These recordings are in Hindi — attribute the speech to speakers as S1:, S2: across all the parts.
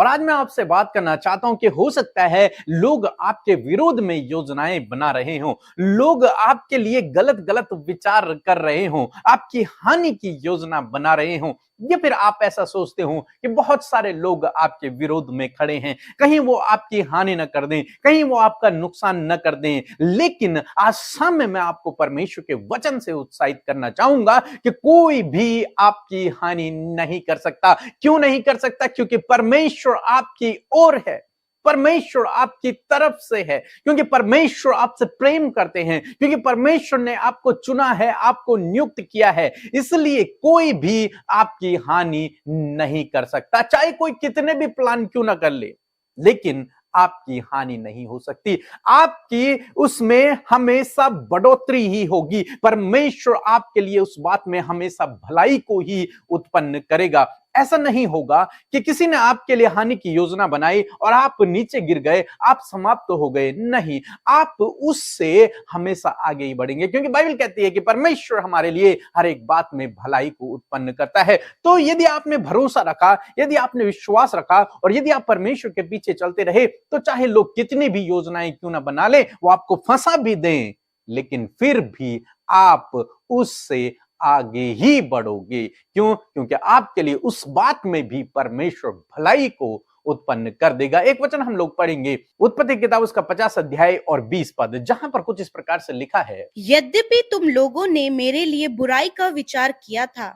S1: और आज मैं आपसे बात करना चाहता हूं कि हो सकता है लोग आपके विरोध में योजनाएं बना रहे हों, लोग आपके लिए गलत गलत विचार कर रहे हों, आपकी हानि की योजना बना रहे हों, या फिर आप ऐसा सोचते हो कि बहुत सारे लोग आपके विरोध में खड़े हैं, कहीं वो आपकी हानि न कर दें, कहीं वो आपका नुकसान न कर दें। लेकिन आज शाम में मैं आपको परमेश्वर के वचन से उत्साहित करना चाहूंगा कि कोई भी आपकी हानि नहीं कर सकता। क्यों नहीं कर सकता? क्योंकि परमेश्वर आपकी ओर है, परमेश्वर आपकी तरफ से है, क्योंकि परमेश्वर आपसे प्रेम करते हैं, क्योंकि परमेश्वर ने आपको चुना है, आपको नियुक्त किया है। इसलिए कोई भी आपकी हानि नहीं कर सकता, चाहे कोई कितने भी प्लान क्यों ना कर ले, लेकिन आपकी हानि नहीं हो सकती। आपकी उसमें हमेशा बढ़ोतरी ही होगी। परमेश्वर आपके लिए उस बात में हमेशा भलाई को ही उत्पन्न करेगा। ऐसा नहीं होगा कि किसी ने आपके लिए हानि की योजना बनाई और आप नीचे गिर गए, आप समाप्त हो गए। नहीं, आप उससे हमेशा आगे ही बढ़ेंगे, क्योंकि बाइबल कहती है कि परमेश्वर हमारे लिए हर एक बात में भलाई को उत्पन्न करता है। तो यदि आपने भरोसा रखा, यदि आपने विश्वास रखा और यदि आप परमेश्वर के पीछे चलते रहे, तो चाहे लोग कितनी भी योजनाएं क्यों ना बना ले, वो आपको फंसा भी दें, लेकिन फिर भी आप उससे आगे ही बढ़ोगे। क्यों? क्योंकि आपके लिए उस बात में भी परमेश्वर भलाई को उत्पन्न कर देगा। एक वचन हम लोग पढ़ेंगे, उत्पत्ति किताब उसका 50 अध्याय और 20 पद, जहां पर कुछ इस प्रकार से लिखा है,
S2: यद्यपि तुम लोगों ने मेरे लिए बुराई का विचार किया था,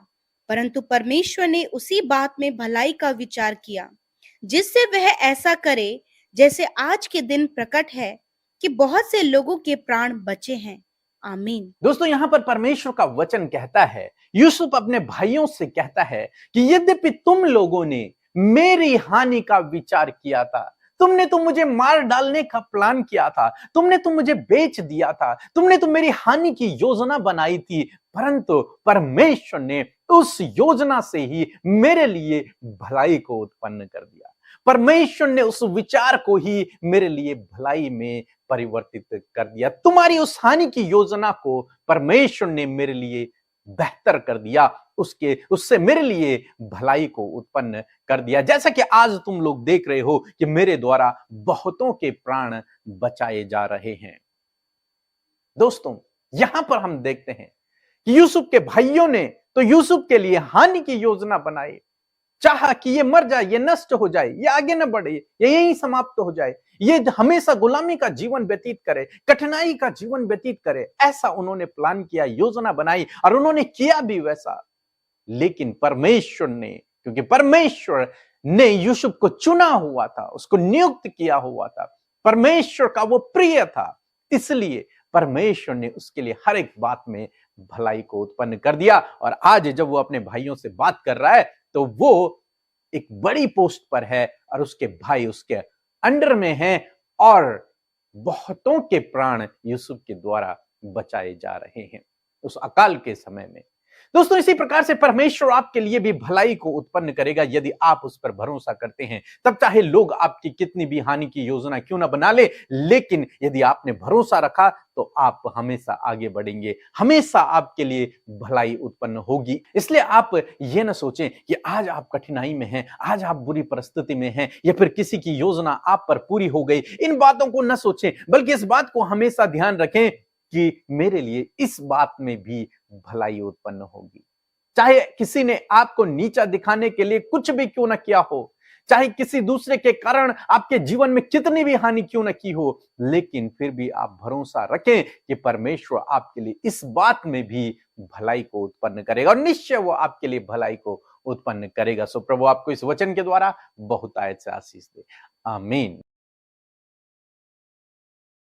S2: परंतु परमेश्वर ने उसी बात में भलाई का विचार किया, जिससे वह ऐसा करे जैसे आज के दिन प्रकट है कि बहुत से लोगों के प्राण बचे हैं। आमीन।
S1: दोस्तों, यहां पर परमेश्वर का वचन कहता है, यूसुफ अपने भाइयों से कहता है कि यद्यपि तुम लोगों ने मेरी हानि का विचार किया था, तुमने तो मुझे मार डालने का प्लान किया था, तुमने तो मुझे बेच दिया था, तुमने तो मेरी हानि की योजना बनाई थी, परंतु परमेश्वर ने उस योजना से ही मेरे लिए भलाई को उत्पन्न कर दिया। परमेश्वर ने उस विचार को ही मेरे लिए भलाई में परिवर्तित कर दिया। तुम्हारी उस हानि की योजना को परमेश्वर ने मेरे लिए बेहतर कर दिया, उससे मेरे लिए भलाई को उत्पन्न कर दिया। जैसा कि आज तुम लोग देख रहे हो कि मेरे द्वारा बहुतों के प्राण बचाए जा रहे हैं। दोस्तों, यहां पर हम देखते हैं कि यूसुफ के भाइयों ने तो यूसुफ के लिए हानि की योजना बनाई, चाहा कि ये मर जाए, ये नष्ट हो जाए, ये आगे न बढ़े, ये यहीं समाप्त हो जाए, ये हमेशा गुलामी का जीवन व्यतीत करे, कठिनाई का जीवन व्यतीत करे। ऐसा उन्होंने प्लान किया, योजना बनाई और उन्होंने किया भी वैसा। लेकिन परमेश्वर ने, क्योंकि परमेश्वर ने यूसुफ को चुना हुआ था, उसको नियुक्त किया हुआ था, परमेश्वर का वो प्रिय था, इसलिए परमेश्वर ने उसके लिए हर एक बात में भलाई को उत्पन्न कर दिया। और आज जब वो अपने भाइयों से बात कर रहा है, तो वो एक बड़ी पोस्ट पर है और उसके भाई उसके अंडर में हैं और बहुतों के प्राण यूसुफ के द्वारा बचाए जा रहे हैं उस अकाल के समय में। दोस्तों, इसी प्रकार से परमेश्वर आपके लिए भी भलाई को उत्पन्न करेगा यदि आप उस पर भरोसा करते हैं। तब चाहे लोग आपकी कितनी भी हानि की योजना क्यों ना बना ले, लेकिन यदि आपने भरोसा रखा तो आप हमेशा आगे बढ़ेंगे, हमेशा आपके लिए भलाई उत्पन्न होगी। इसलिए आप ये ना सोचें कि आज आप कठिनाई में हैं, आज आप बुरी परिस्थिति में हैं, या फिर किसी की योजना आप पर पूरी हो गई। इन बातों को न सोचें, बल्कि इस बात को हमेशा ध्यान रखें कि मेरे लिए इस बात में भी भलाई उत्पन्न होगी। चाहे किसी ने आपको नीचा दिखाने के लिए कुछ भी क्यों ना किया हो, चाहे किसी दूसरे के कारण आपके जीवन में कितनी भी हानि क्यों ना की हो, लेकिन फिर भी आप भरोसा रखें कि परमेश्वर आपके लिए इस बात में भी भलाई को उत्पन्न करेगा और निश्चय वो आपके लिए भलाई को उत्पन्न करेगा। सो प्रभु आपको इस वचन के द्वारा बहुत आयत से आशीष दे। आमीन।